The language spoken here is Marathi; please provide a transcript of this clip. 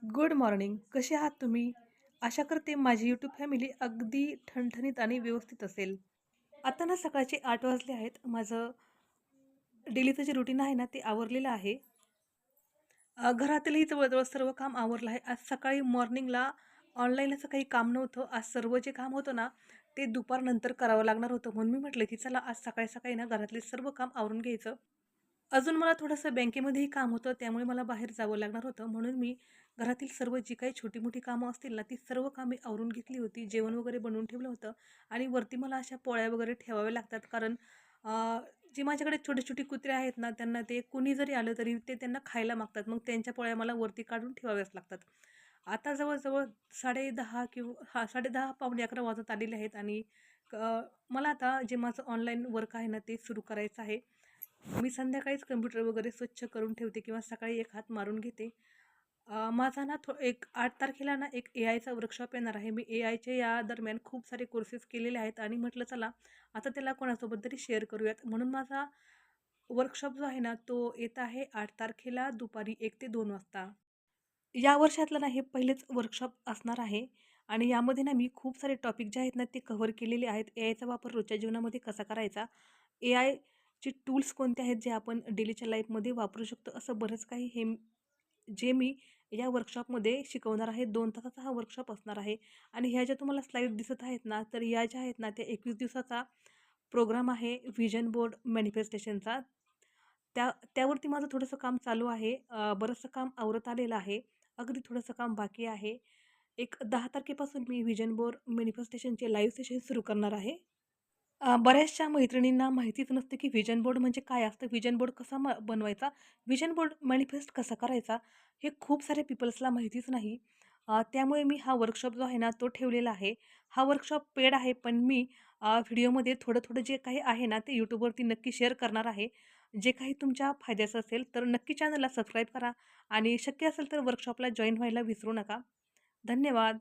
Good morning. कसे आहात तुम्ही? आशा करते माझी यूट्यूब फॅमिली अगदी ठणठणीत आणि व्यवस्थित असेल. आता ना सकाळचे 8 वाजले आहेत. माझं डेलीचं जे रुटीन आहे ना ते आवरलेलं आहे. घरातीलही जवळ-जवळ सर्व काम आवरलं आहे. आज सकाळी मॉर्निंगला ऑनलाईन असं काही काम नव्हतं. आज सर्व जे काम होतं ना, ते दुपारनंतर करावं लागणार होतं. म्हणून मी म्हटलं, की चला आज सकाळी-सकाळी ना घरातले सर्व काम आवरून घ्यायचं. अजून मला थोडंसं बँकेमध्येही काम होतं, त्यामुळे मला बाहेर जावं लागणार होतं. म्हणून मी घरातील सर्व जी काही छोटी-मोठी कामं असतील ना, ती सर्व कामे आवरून घेतली होती. जेवण वगैरे बनवून ठेवलं होतं आणि वरती मला अशा पोळ्या वगैरे ठेवाव्या लागतात. कारण जे माझ्याकडे छोटे-छोटे कुत्रे आहेत ना, त्यांना ते कुणी जरी आलं तरी ते त्यांना खायला मागतात. मग त्यांच्या पोळ्या मला वरती काढून ठेवाव्याच लागतात. आता जवळ-जवळ 10:30 किंवा 10:30 पावणे 11 वाजत आलेले आहेत आणि मला आता जे माझं ऑनलाईन वर्क आहे ना, ते सुरू करायचं आहे. मी संध्याकाळीच कम्प्युटर वगैरे स्वच्छ करून ठेवते किंवा सकाळी एक हात मारून घेते. माझा ना एक 8 तारखेला ना एक एआयचा वर्कशॉप येणार आहे. मी एआयच्या या दरम्यान खूप सारे कोर्सेस केलेले आहेत आणि म्हटलं चला आता त्याला कोणासोबत तरी शेअर करूयात. म्हणून माझा वर्कशॉप जो आहे ना, तो येत आहे 8 तारखेला दुपारी 1 ते 2 वाजता. या वर्षातलं ना हे पहिलेच वर्कशॉप असणार आहे आणि यामध्ये ना मी खूप सारे टॉपिक जे आहेत ना ते कव्हर केलेले आहेत. एआयचा वापर रोजच्या जीवनामध्ये कसा करायचा? एआयचे टूल्स कोणते आहेत जे आपण डेलीच्या लाईफमध्ये वापरू शकतो? असं बरंच काही जे मी या वर्कशॉपमध्ये शिकवणार आहे. 2 तासाचा हा वर्कशॉप असणार आहे आणि ह्या ज्या तुम्हाला स्लाईड दिसत आहेत ना, तर या ज्या आहेत ना, त्या 21 दिवसाचा प्रोग्राम आहे व्हिजन बोर्ड मॅनिफेस्टेशनचा. त्यावरती माझं थोडंसं काम चालू आहे. बरचसं काम आवरत आलेलं आहे. अगदी थोडंसं काम बाकी आहे. एक 10 तारखेपासून मी व्हिजन बोर्ड मॅनिफेस्टेशनचे लाईव्ह सेशन सुरू करणार आहे. बऱ्याचशा मैत्रिणींना माहितीच नसते, की व्हिजन बोर्ड म्हणजे काय असतं? व्हिजन बोर्ड कसा बनवायचा? व्हिजन बोर्ड मॅनिफेस्ट कसा करायचा? हे खूप साऱ्या पीपल्सला माहितीच नाही. त्यामुळे मी हा वर्कशॉप जो आहे ना, तो ठेवलेला आहे. हा वर्कशॉप पेड आहे, पण मी व्हिडिओमध्ये थोडं-थोडं जे काही आहे ना, ते YouTubeवरती नक्की शेअर करणार आहे. जे काही तुमच्या फायद्याचं असेल, तर नक्की चॅनलला सबस्क्राईब करा आणि शक्य असेल तर वर्कशॉपला जॉइन व्हायला विसरू नका. धन्यवाद.